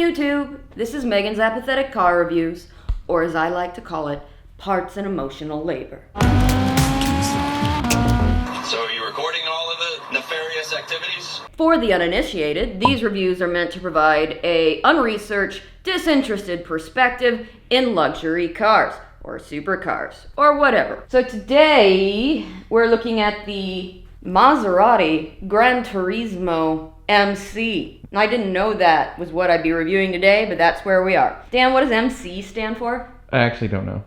YouTube. This is Megan's Apathetic Car Reviews, or as I like to call it, Parts and Emotional Labor. So are you recording all of the nefarious activities? For the uninitiated, these reviews are meant to provide a unresearched, disinterested perspective in luxury cars, or supercars, or whatever. So today, we're looking at the Maserati Gran Turismo MC. And I didn't know that was what I'd be reviewing today, but that's where we are. Dan, what does MC stand for? I actually don't know.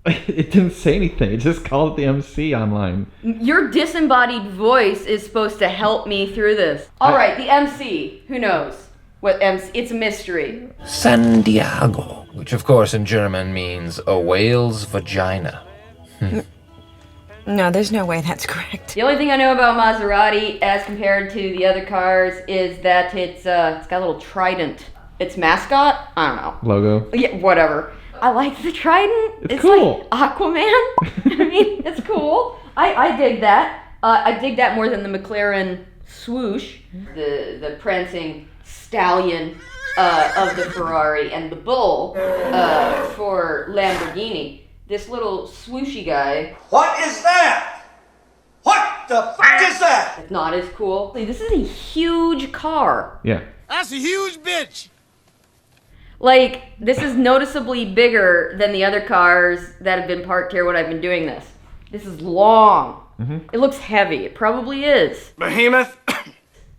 It didn't say anything. It just called it the MC online. Your disembodied voice is supposed to help me through this. Alright, the MC. Who knows what MC... It's a mystery. San Diego, which of course in German means a whale's vagina. No, there's no way that's correct. The only thing I know about Maserati as compared to the other cars is that it's got a little trident. Its mascot? I don't know. Logo. Yeah, whatever. I like the trident. It's cool. Like Aquaman. I mean, it's cool. I dig that. I dig that more than the McLaren swoosh, the prancing stallion of the Ferrari, and the bull for Lamborghini. This little swooshy guy. What is that? What the fuck is that? It's not as cool. This is a huge car. Yeah. That's a huge bitch. Like, this is noticeably bigger than the other cars that have been parked here when I've been doing this. This is long. Mm-hmm. It looks heavy. It probably is. Behemoth.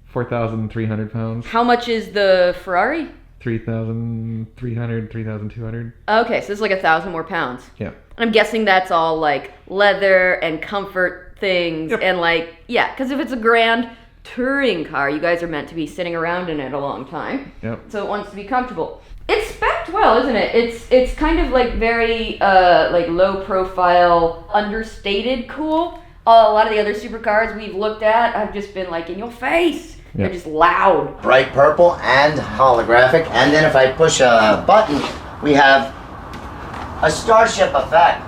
4,300 pounds. How much is the Ferrari? 3,300, 3,200. Okay, so it's like 1,000 more pounds. Yeah. And I'm guessing that's all like leather and comfort things. Yep. And like, yeah, because if it's a grand touring car, you guys are meant to be sitting around in it a long time. Yep. So it wants to be comfortable. It's spec'd well, isn't it? It's kind of like very like low profile, understated cool. A lot of the other supercars we've looked at have just been like in your face. Yeah. They're just loud. Bright purple and holographic, and then if I push a button, we have a starship effect.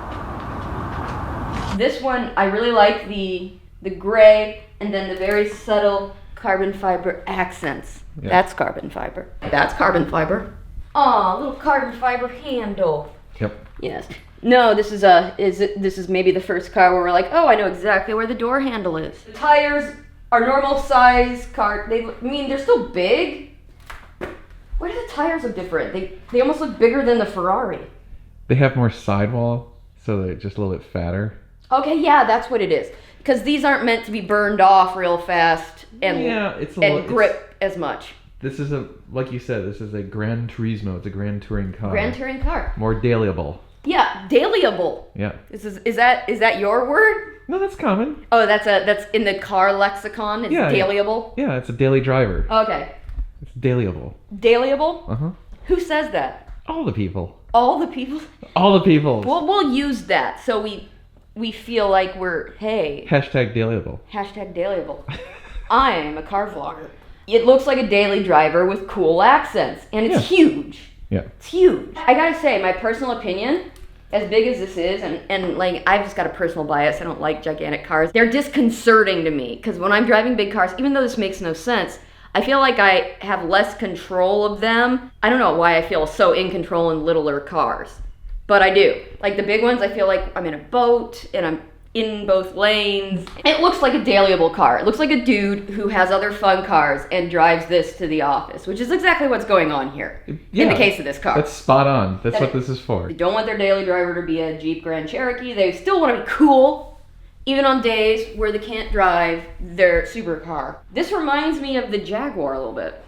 This one, I really like the gray and then the very subtle carbon fiber accents. Yeah. That's carbon fiber. That's carbon fiber. Aw, little carbon fiber handle. Yep. Yes. No, this is this is maybe the first car where we're like, oh, I know exactly where the door handle is. The tires are normal size car. They're still big. Why do the tires look different? They almost look bigger than the Ferrari. They have more sidewall, so they're just a little bit fatter. Okay, yeah, that's what it is. Because these aren't meant to be burned off real fast and Yeah, it's a little- grip as much. This is like you said, this is a Gran Turismo. It's a Grand Touring car. Grand touring car. More dailyable. Yeah, dailyable. Yeah. Is that your word? No, that's common. Oh, that's in the car lexicon. It's Yeah. dailyable. Yeah, it's a daily driver. Okay, It's dailyable. dailyable. Uh-huh. Who says that? All the people. All the people. All the people. We'll use that so we feel like we're Hashtag dailyable. hashtag dailyable. I am a car vlogger. It looks like a daily driver with cool accents, and it's huge. Yeah. It's huge. I gotta say, my personal opinion, as big as this is, and like, I've just got a personal bias. I don't like gigantic cars. They're disconcerting to me, because when I'm driving big cars, even though this makes no sense, I feel like I have less control of them. I don't know why I feel so in control in littler cars, but I do. Like the big ones, I feel like I'm in a boat, and I'm in both lanes. It looks like a dailyable car. It looks like a dude who has other fun cars and drives this to the office, which is exactly what's going on here. In the case of this car. That's spot on. That's what this is for. They don't want their daily driver to be a Jeep Grand Cherokee. They still want to be cool, even on days where they can't drive their supercar. This reminds me of the Jaguar a little bit.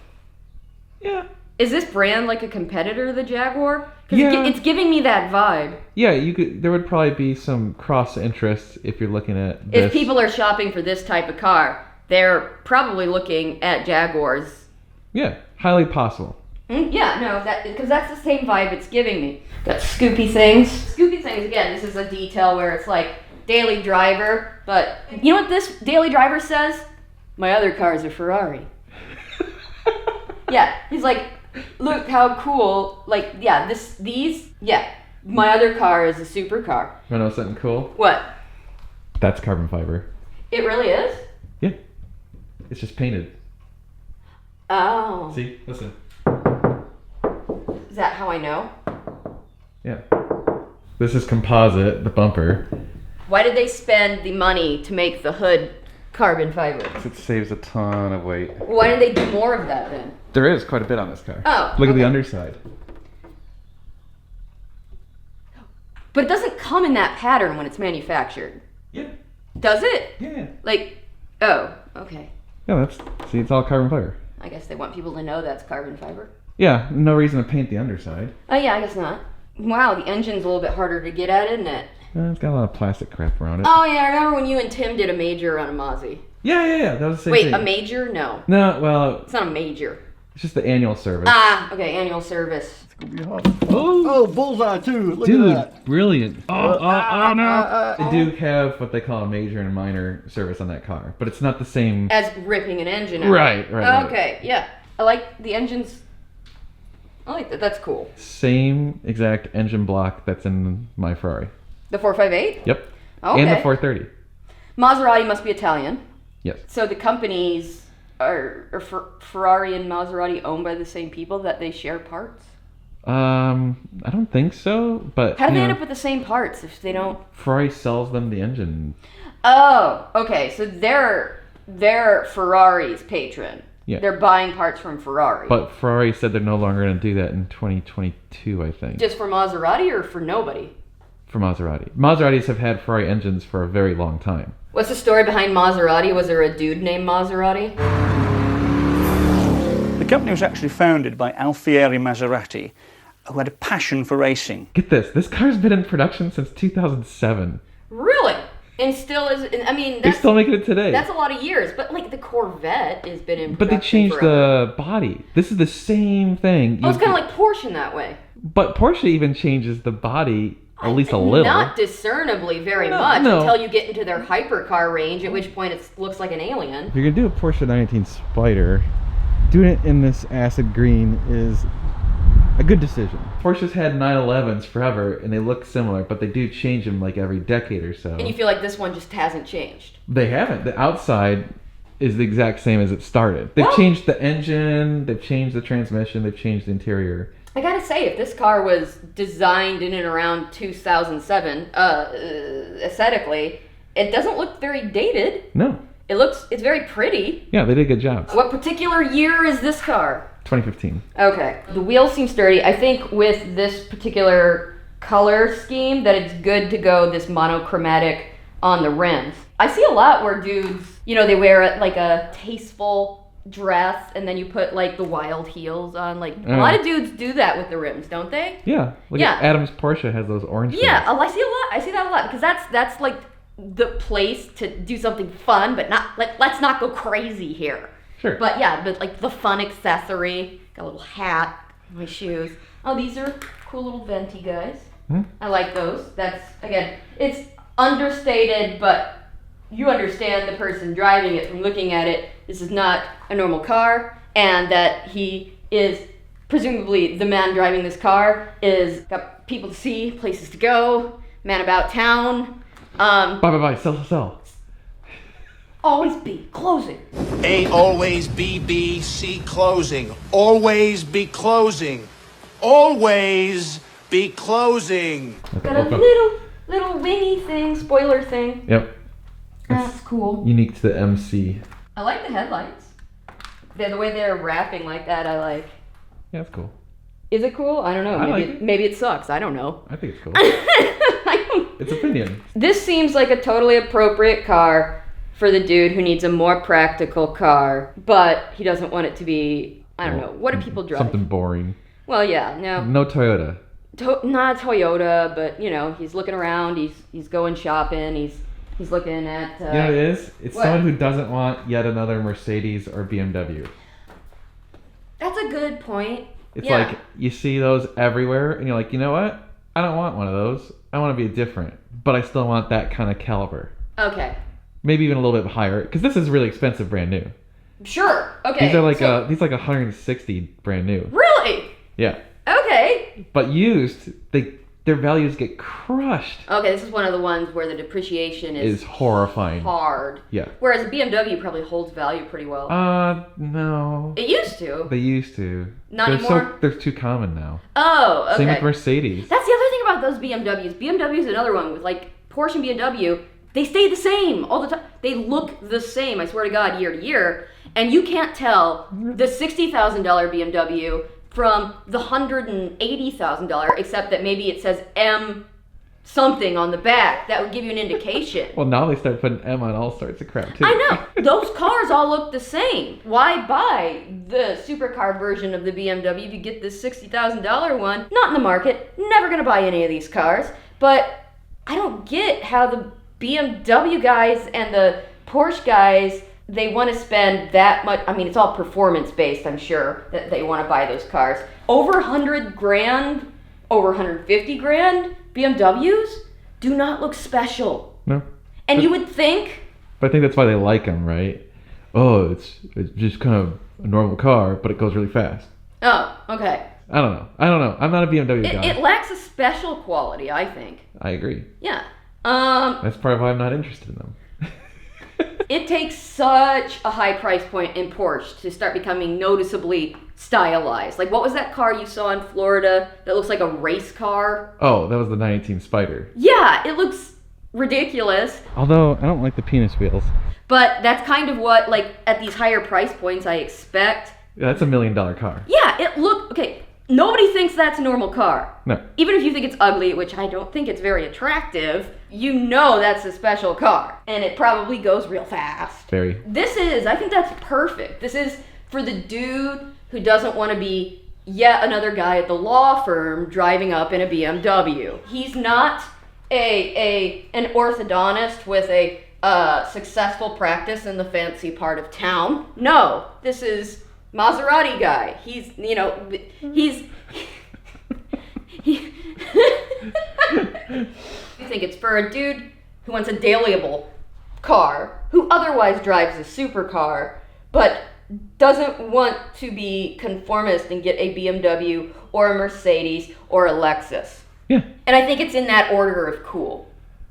Yeah. Is this brand like a competitor to the Jaguar? 'Cause Yeah. it's giving me that vibe. Yeah, you could. There would probably be some cross interest if you're looking at this. If people are shopping for this type of car, they're probably looking at Jaguars. Yeah, highly possible. Yeah, no, because that's the same vibe it's giving me. Got Scoopy things. Scoopy things, again, this is a detail where it's like daily driver, but you know what this daily driver says? My other car is a Ferrari. Yeah, he's like, look how cool, like, yeah, my other car is a supercar. You know something cool? What? That's carbon fiber. It really is? Yeah. It's just painted. Oh. See? Listen. Is that how I know? Yeah. This is composite, the bumper. Why did they spend the money to make the hood carbon fiber? It saves a ton of weight. Why didn't they do more of that then? There is quite a bit on this car. Oh, Look at the okay. underside. But it doesn't come in that pattern when it's manufactured. Yeah. Does it? Yeah. Like, oh, okay. Yeah, see, it's all carbon fiber. I guess they want people to know that's carbon fiber. Yeah, no reason to paint the underside. Oh yeah, I guess not. Wow, the engine's a little bit harder to get at, isn't it? It's got a lot of plastic crap around it. Oh yeah, I remember when you and Tim did a major on a Mozzie. Yeah, that was the same Wait, thing. a major? No. No, well, It's not a major. it's just the annual service. Ah, okay, annual service. Oh, bullseye too. Look Dude, at that. brilliant. Oh, no. They do have what they call a major and a minor service on that car, but it's not the same. As ripping an engine out. Right. Okay, yeah. I like the engines. I like that. That's cool. Same exact engine block that's in my Ferrari. The 458? Yep. Okay. And the 430. Maserati must be Italian. Yes. So the companies are Ferrari and Maserati owned by the same people that they share parts? I don't think so, but How do they you end know, up with the same parts if they don't? Ferrari sells them the engine. Oh, okay. So they're Ferrari's patron. Yeah. They're buying parts from Ferrari. But Ferrari said they're no longer going to do that in 2022, I think. Just for Maserati or for nobody? For Maserati. Maseratis have had Ferrari engines for a very long time. What's the story behind Maserati? Was there a dude named Maserati? The company was actually founded by Alfieri Maserati, who had a passion for racing. Get this car's been in production since 2007. Really? And still is. I mean, They're that's, still making it today. that's a lot of years. But like the Corvette has been in But they production changed forever. the body. This is the same thing. Oh, it's kind of like Porsche in that way. But Porsche even changes the body at least a little. Not discernibly very much no. until you get into their hypercar range, at which point it looks like an alien. If you're gonna do a Porsche 918 Spider, doing it in this acid green is a good decision. Porsche's had 911s forever, and they look similar, but they do change them like every decade or so. And you feel like this one just hasn't changed. They haven't. The outside is the exact same as it started. They've Well- changed the engine, they've changed the transmission, they've changed the interior. I gotta say, if this car was designed in and around 2007, aesthetically, it doesn't look very dated. No. It's very pretty. Yeah, they did a good job. What particular year is this car? 2015. Okay. The wheels seem sturdy. I think with this particular color scheme that it's good to go this monochromatic on the rims. I see a lot where dudes, they wear like a tasteful dress and then you put like the wild heels on. Like a lot of dudes do that with the rims, don't they? Yeah. Look Yeah. at Adam's Porsche has those orange Yeah, things. oh, I see that a lot because that's like the place to do something fun, but not like let's not go crazy here. Sure. But like the fun accessory, got a little hat, my shoes. Oh, these are cool little venti guys. I like those. That's again, it's understated, but you understand the person driving it from looking at it. This is not a normal car, and that he is presumably the man driving this car is got people to see, places to go, man about town. Bye, sell. Always be closing. A always B, B, C closing. Always be closing. Always be closing. Got a little wingy thing, spoiler thing. Yep. That's cool. Unique to the MC. I like the headlights. The way they're wrapping like that, I like. Yeah, that's cool. Is it cool? I don't know. I Maybe like it. maybe it sucks. I don't know. I think it's cool. I don't- It's opinion. This seems like a totally appropriate car for the dude who needs a more practical car, but he doesn't want it to be, I don't know. What do people drive? Something boring. Well, yeah, no. No Toyota. Not Toyota, but he's looking around, he's going shopping, he's looking at You know what it is? It's what? someone who doesn't want yet another Mercedes or BMW. That's a good point. It's Yeah. like you see those everywhere, and you're like, you know what? I don't want one of those. I want to be different, but I still want that kind of caliber. Okay. Maybe even a little bit higher, because this is really expensive, brand new. Sure. Okay. These are like so- these like 160 brand new. Really? Yeah, Okay. but used, they their values get crushed. Okay, this is one of the ones where the depreciation Is horrifying. hard. Yeah. Whereas a BMW probably holds value pretty well. No. It used to. They used to. Not they're anymore? they're too common now. Oh, okay. Same with Mercedes. That's the other thing about those BMWs. BMW is another one with like Porsche and BMW. They stay the same all the time. They look the same, I swear to God, year to year. And you can't tell the $60,000 BMW from the $180,000, except that maybe it says M something on the back. That would give you an indication. Well, now they start putting M on all sorts of crap too. I know. Those cars all look the same. Why buy the supercar version of the BMW if you get this $60,000 one? Not in the market. Never gonna buy any of these cars. But I don't get how the BMW guys and the Porsche guys, they want to spend that much. I mean, it's all performance based, I'm sure, that they want to buy those cars. Over 100 grand, over 150 grand BMWs do not look special. No. And you would think, But I think that's why they like them, right? Oh, it's just kind of a normal car, but it goes really fast. oh, okay. I don't know. I'm not a BMW guy. It lacks a special quality, I think. I agree. Yeah. That's part of why I'm not interested in them. It takes such a high price point in Porsche to start becoming noticeably stylized. Like, what was that car you saw in Florida that looks like a race car? Oh, that was the 918 Spider. Yeah, it looks ridiculous. Although, I don't like the penis wheels. But that's kind of what, like, at these higher price points I expect. Yeah, that's $1 million car. Yeah, okay, nobody thinks that's a normal car. No. Even if you think it's ugly, which I don't think it's very attractive, you know that's a special car. And it probably goes real fast. Very. I think that's perfect. This is for the dude who doesn't want to be yet another guy at the law firm driving up in a BMW. He's not an orthodontist with a successful practice in the fancy part of town. No, this is Maserati guy. He's I think it's for a dude who wants a dailyable car, who otherwise drives a supercar, but doesn't want to be conformist and get a BMW or a Mercedes or a Lexus. Yeah. And I think it's in that order of cool.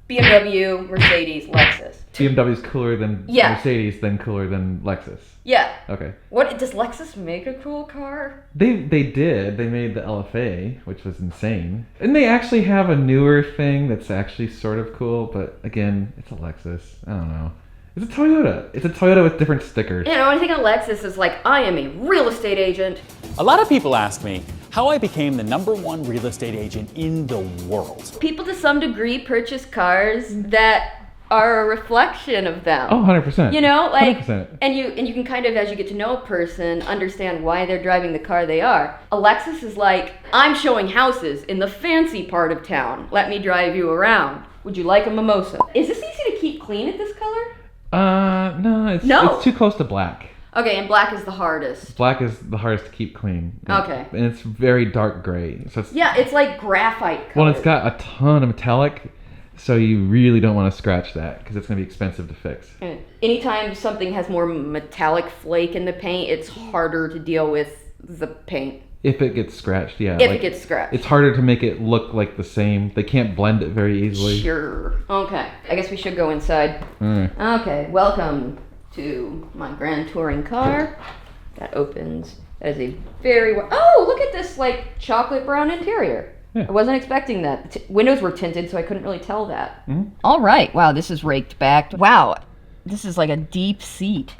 BMW, Mercedes, Lexus. BMW's cooler than Yeah. Mercedes, then cooler than Lexus. Yeah. Okay. What does Lexus make a cool car? They did. They made the LFA, which was insane. And they actually have a newer thing that's actually sort of cool, but again, it's a Lexus. I don't know. It's a Toyota. It's a Toyota with different stickers. You know, when I think of Lexus, it's like, I am a real estate agent. A lot of people ask me how I became the #1 real estate agent in the world. People to some degree purchase cars that are a reflection of them. Oh, 100%. You know, like, 100%. and you can kind of, as you get to know a person, understand why they're driving the car they are. A Lexus is like, I'm showing houses in the fancy part of town. Let me drive you around. Would you like a mimosa? Is this easy to keep clean at this color? No, it's too close to black. Okay, and black is the hardest. Black is the hardest to keep clean. Okay. And it's very dark gray. So it's, Yeah, it's like graphite color. well, it's got a ton of metallic, so you really don't want to scratch that because it's going to be expensive to fix. Anytime something has more metallic flake in the paint, it's harder to deal with the paint. If it gets scratched, yeah. If it gets scratched. It's harder to make it look like the same. They can't blend it very easily. Sure. Okay. I guess we should go inside. Okay. Welcome to my grand touring car. That opens. That is a very... Oh, look at this, like, chocolate brown interior. Yeah. I wasn't expecting that. The windows were tinted, so I couldn't really tell that. All right. Wow, this is raked back. Wow. This is like a deep seat.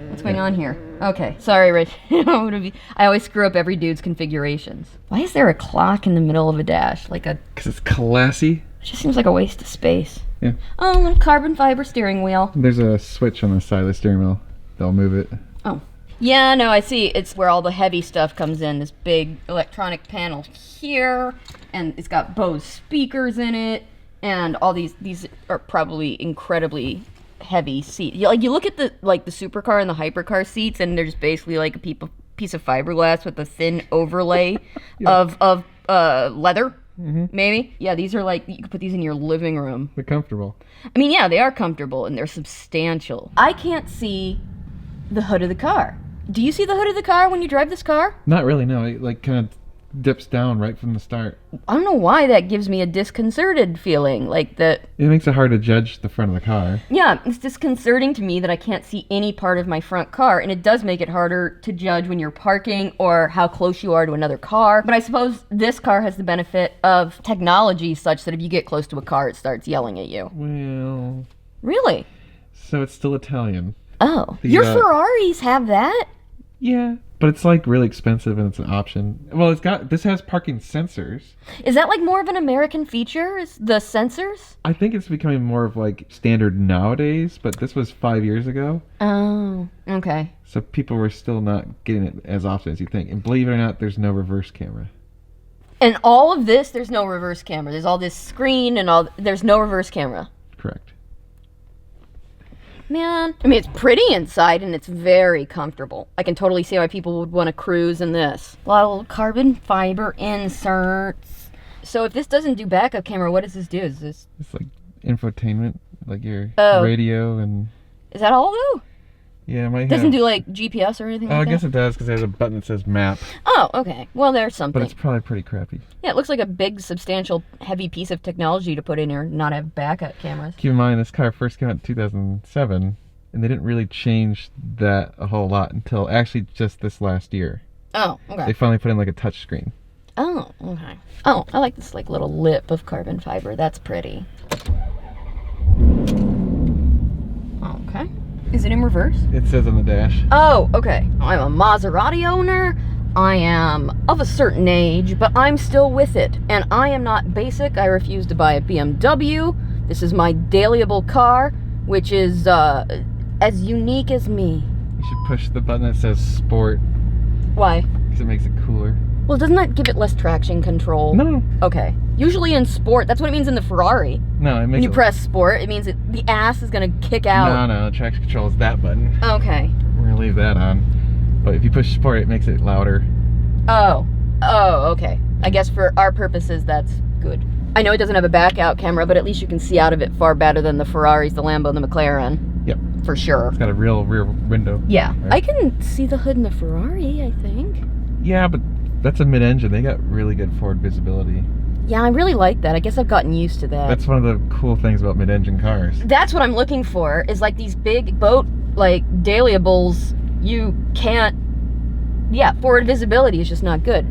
What's going on here? Okay, sorry, Rich. I always screw up every dude's configurations. Why is there a clock in the middle of a dash? Because it's classy. It just seems like a waste of space. Yeah. Oh, little carbon fiber steering wheel. There's a switch on the side of the steering wheel. They'll move it. Oh. Yeah, no, I see. It's where all the heavy stuff comes in. This big electronic panel here, and it's got Bose speakers in it, and all these are probably incredibly heavy seats. You look at the supercar and the hypercar seats, and they're just basically like a piece of fiberglass with a thin overlay of leather. Maybe. Yeah, these are like, you could put these in your living room. They're comfortable. I mean, yeah, they are comfortable and they're substantial. I can't see the hood of the car. Do you see the hood of the car when you drive this car? Not really, no. It like kind of dips down right from the start. I don't know why that gives me a disconcerted feeling. Like that. It makes it hard to judge the front of the car. Yeah, it's disconcerting to me that I can't see any part of my front car, and it does make it harder to judge when you're parking or how close you are to another car. But I suppose this car has the benefit of technology such that if you get close to a car, it starts yelling at you. Well, Really? so it's still Italian. Oh. The, Your Ferraris have that? Yeah, but it's like really expensive and it's an option. Well, this has parking sensors. Is that like more of an American feature? Is the sensors? I think it's becoming more of like standard nowadays, but this was 5 years ago. Oh, okay. So people were still not getting it as often as you think. And believe it or not, there's no reverse camera. And all of this, there's no reverse camera. There's all this screen and all. There's no reverse camera. Correct. Man, I mean, it's pretty inside and it's very comfortable. I can totally see why people would want to cruise in this. A lot of little carbon fiber inserts. So if this doesn't do backup camera, what does this do? Is this... It's like infotainment, like your Oh. radio and... Is that all though? Yeah, it might Doesn't have... do like GPS or anything Oh, like I guess that? it does because it has a button that says map, Oh, okay. Well, there's something. but it's probably pretty crappy. Yeah, it looks like a big, substantial, heavy piece of technology to put in here, not have backup cameras. Keep in mind, this car first came out in 2007, and they didn't really change that a whole lot until actually just this last year. Oh, okay. They finally put in like a touch screen. Oh, okay. Oh, I like this like little lip of carbon fiber. That's pretty. Okay. Is it in reverse? It says on the dash. Oh, okay. I'm a Maserati owner. I am of a certain age, but I'm still with it. And I am not basic. I refuse to buy a BMW. This is my dailyable car, which is as unique as me. You should push the button that says sport Why? because it makes it cooler. Well, doesn't that give it less traction control? No, Okay. Usually in sport, that's what it means in the Ferrari. no, it makes When you it... press sport, it means that the ass is going to kick out. No, traction control is that button. Okay. We're gonna leave that on. But if you push sport, it makes it louder. Oh, okay. I guess for our purposes, that's good. I know it doesn't have a back out camera, but at least you can see out of it far better than the Ferraris, the Lambo, and the McLaren. Yep. For sure. It's got a real rear window. Yeah. Right? I can see the hood in the Ferrari, I think. Yeah, but that's a mid-engine. They got really good forward visibility. Yeah, I really like that. I guess I've gotten used to that. That's one of the cool things about mid-engine cars. That's what I'm looking for, is like these big boat, like, dailyables, you can't... Yeah, forward visibility is just not good.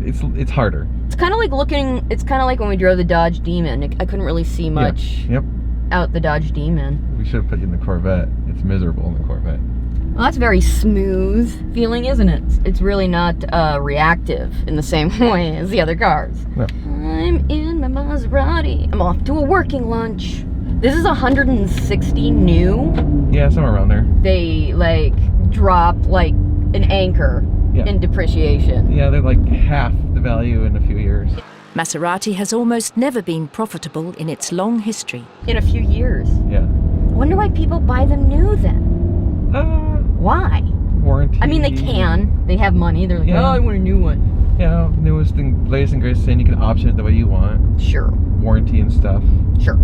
It's harder. It's kind of like when we drove the Dodge Demon. I couldn't really see much Yep. out the Dodge Demon. We should have put you in the Corvette. It's miserable in the Corvette. Well, that's very smooth feeling, isn't it? It's really not reactive in the same way as the other cars. No. I'm in my Maserati. I'm off to a working lunch. This is 160 new. Yeah, somewhere around there. They, like, drop, like, an anchor Yeah. in depreciation. Yeah, they're like half the value in a few years. Maserati has almost never been profitable in its long history. In a few years. Yeah. Wonder why people buy them new, then. Why? Warranty. I mean, they can. They have money. They're like, Yeah. oh, I want a new one. Yeah, newest and latest and greatest thing. You can option it the way you want. Sure. Warranty and stuff. Sure.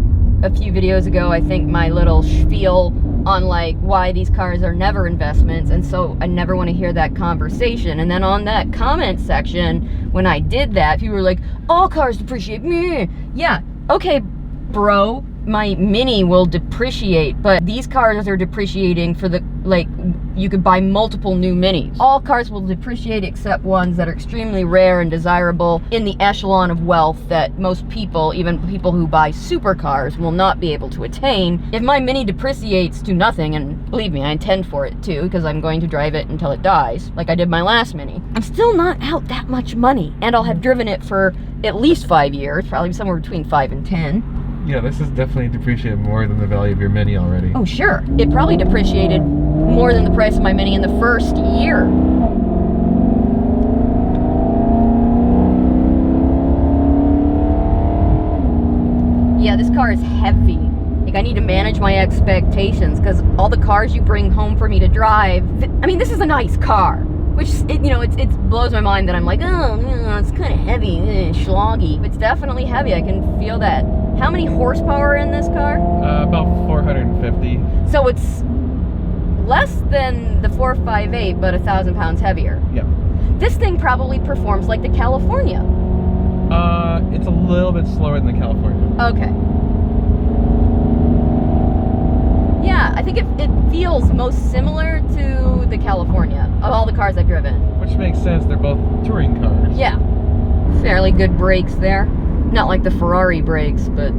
A few videos ago, I think my little spiel on like why these cars are never investments, and so I never want to hear that conversation. And then on that comment section, when I did that, people were like, all cars depreciate. Meh. Yeah, okay, bro, my Mini will depreciate, but these cars are depreciating for the, like, you could buy multiple new Minis. All cars will depreciate except ones that are extremely rare and desirable in the echelon of wealth that most people, even people who buy supercars, will not be able to attain. If my Mini depreciates to nothing, and believe me, I intend for it to, because I'm going to drive it until it dies, like I did my last Mini, I'm still not out that much money, and I'll have driven it for at least 5 years, probably somewhere between 5 and 10. Yeah, this is definitely depreciated more than the value of your Mini already. Oh, sure. It probably depreciated more than the price of my Mini in the first year. Yeah, this car is heavy. Like, I need to manage my expectations, because all the cars you bring home for me to drive, I mean, this is a nice car. Which, it blows my mind that I'm like, oh, it's kind of heavy, schloggy. It's definitely heavy, I can feel that. How many horsepower in this car? About 450. So it's less than the 458, but 1,000 pounds heavier. Yep. This thing one probably performs like the California. It's a little bit slower than the California. Okay. Yeah, I think it feels most similar to the California of all the cars I've driven. Which makes sense, they're both touring cars. Yeah. Fairly good brakes there. Not like the Ferrari brakes, but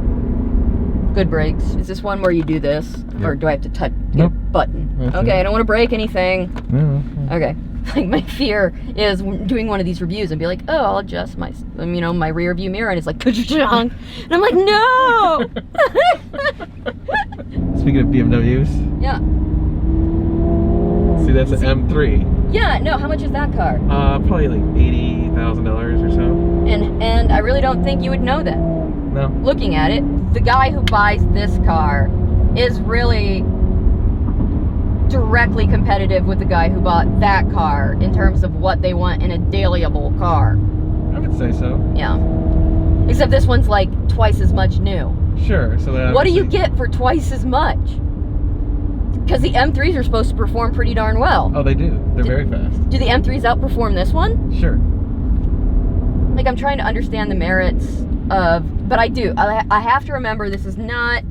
good brakes. Is this one where you do this? Yeah. Or do I have to touch Nope. the button? That's Okay, it. I don't want to break anything. No. Okay. Like my fear is doing one of these reviews and be like, oh, I'll adjust my, my rear view mirror, and it's like, ka-ching, and I'm like, no. Speaking of BMWs, Yeah. see that's an M3. Yeah. No. How much is that car? Probably like $80,000 or so. And I really don't think you would know that. No. Looking at it, the guy who buys this car is really directly competitive with the guy who bought that car in terms of what they want in a dailyable car. I would say so. Yeah. Except this one's like twice as much new. Sure. So that What do you get for twice as much? Because the M3s are supposed to perform pretty darn well. Oh, they do. They're very fast. Do the M3s outperform this one? Sure. Like, I'm trying to understand the merits of, but I do. I have to remember this is not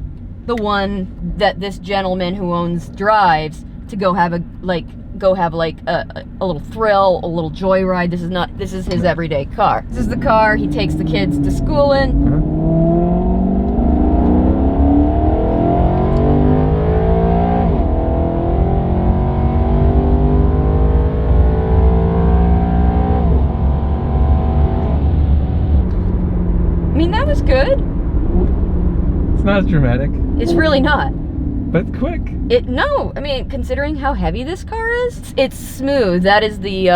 the one that this gentleman who owns drives to go have a little thrill, a little joyride. This is his everyday car. This is the car he takes the kids to school in. I mean, that was good. It's not as dramatic, It's really not. but it's quick. No, I mean, considering how heavy this car is, it's smooth. That is the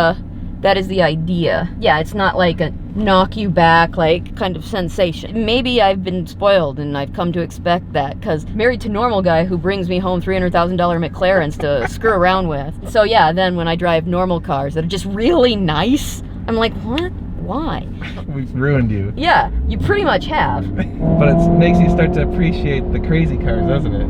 idea. Yeah, it's not like a knock you back, like, kind of sensation. Maybe I've been spoiled and I've come to expect that, because married to normal guy who brings me home $300,000 McLarens to screw around with. So yeah, then when I drive normal cars that are just really nice, I'm like, what? Why? We've ruined you. Yeah, you pretty much have. But it makes you start to appreciate the crazy cars, doesn't it?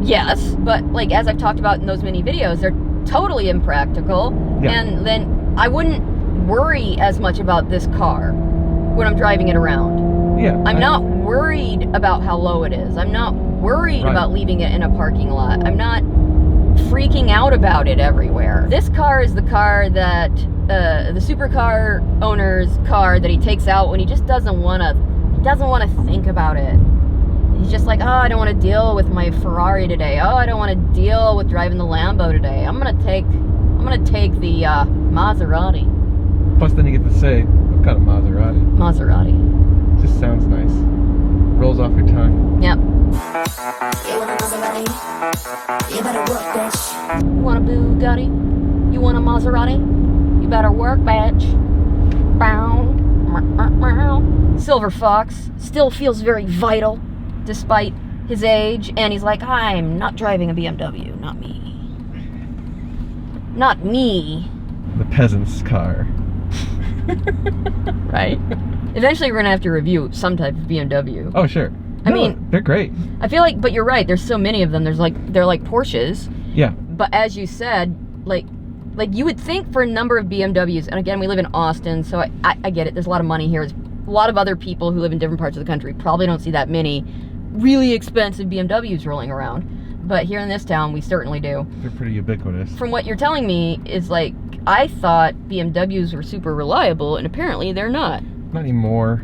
Yes, but like as I've talked about in those many videos, they're totally impractical. Yeah. And then I wouldn't worry as much about this car when I'm driving it around. Yeah. I'm not worried about how low it is. I'm not worried Right. about leaving it in a parking lot. I'm not freaking out about it everywhere. This car is the car that the supercar owner's car that he takes out when he just doesn't want to think about it. He's just like, oh, I don't want to deal with my Ferrari today. Oh, I don't want to deal with driving the Lambo today. I'm gonna take the Maserati. Plus, then you get to say, I've got a Maserati. Maserati. Just sounds nice. Rolls off your tongue. Yep. You want a Maserati? You better work, bitch. You want a Bugatti? You want a Maserati? You better work, bitch. Bow. Silver Fox still feels very vital despite his age, and he's like, I'm not driving a BMW, not me. Not me. The peasant's car. Right? Eventually we're gonna have to review some type of BMW. Oh, sure. I mean, they're great. I feel like, but you're right, there's so many of them. They're like Porsches. Yeah. But as you said, like you would think for a number of BMWs, and again, we live in Austin, so I get it. There's a lot of money here. There's a lot of other people who live in different parts of the country probably don't see that many really expensive BMWs rolling around. But here in this town, we certainly do. They're pretty ubiquitous. From what you're telling me is like, I thought BMWs were super reliable, and apparently they're not. Not anymore.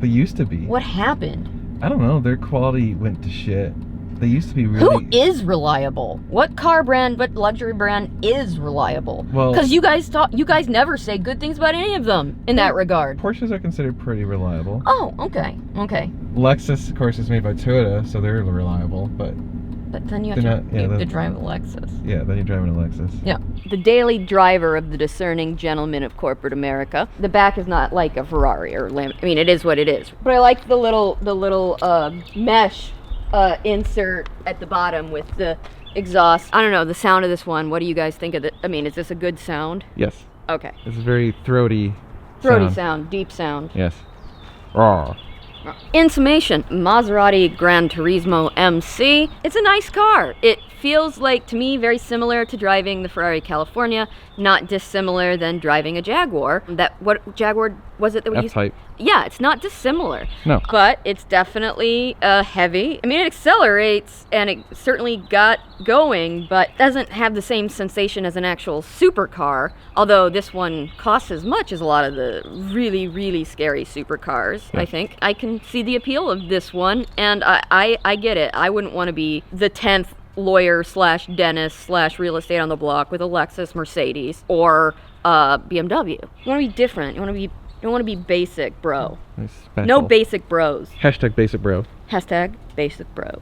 They used to be. What happened? I don't know. Their quality went to shit. They used to be really... Who is reliable? What car brand, what luxury brand is reliable? Well- Because you guys never say good things about any of them in that regard. Porsches are considered pretty reliable. Oh, okay. Lexus, of course, is made by Toyota, so they're reliable, but then you have they're to, not- yeah, you have the- to drive a Lexus. yeah, then you're driving a Lexus. Yeah. The daily driver of the discerning gentleman of corporate America. The back is not like a Ferrari or Lambo. I mean, it is what it is. But I like the little mesh insert at the bottom with the exhaust. I don't know, the sound of this one. What do you guys think of it? I mean, is this a good sound? Yes. Okay. It's a very throaty Sound, deep sound. Yes. Rawr. In summation, Maserati Gran Turismo MC. It's a nice car. It feels like, to me, very similar to driving the Ferrari California, not dissimilar than driving a Jaguar. What Jaguar was it that we used? F-Type. Yeah, it's not dissimilar. No. But it's definitely heavy. I mean, it accelerates, and it certainly got going, but doesn't have the same sensation as an actual supercar, although this one costs as much as a lot of the really, really scary supercars, I think. I can see the appeal of this one, and I get it. I wouldn't want to be the 10th lawyer / dentist / real estate on the block with a Lexus, Mercedes, or BMW. You want to be different. You don't want to be basic, bro. Special. No basic bros. Hashtag basic bro. Hashtag basic bro.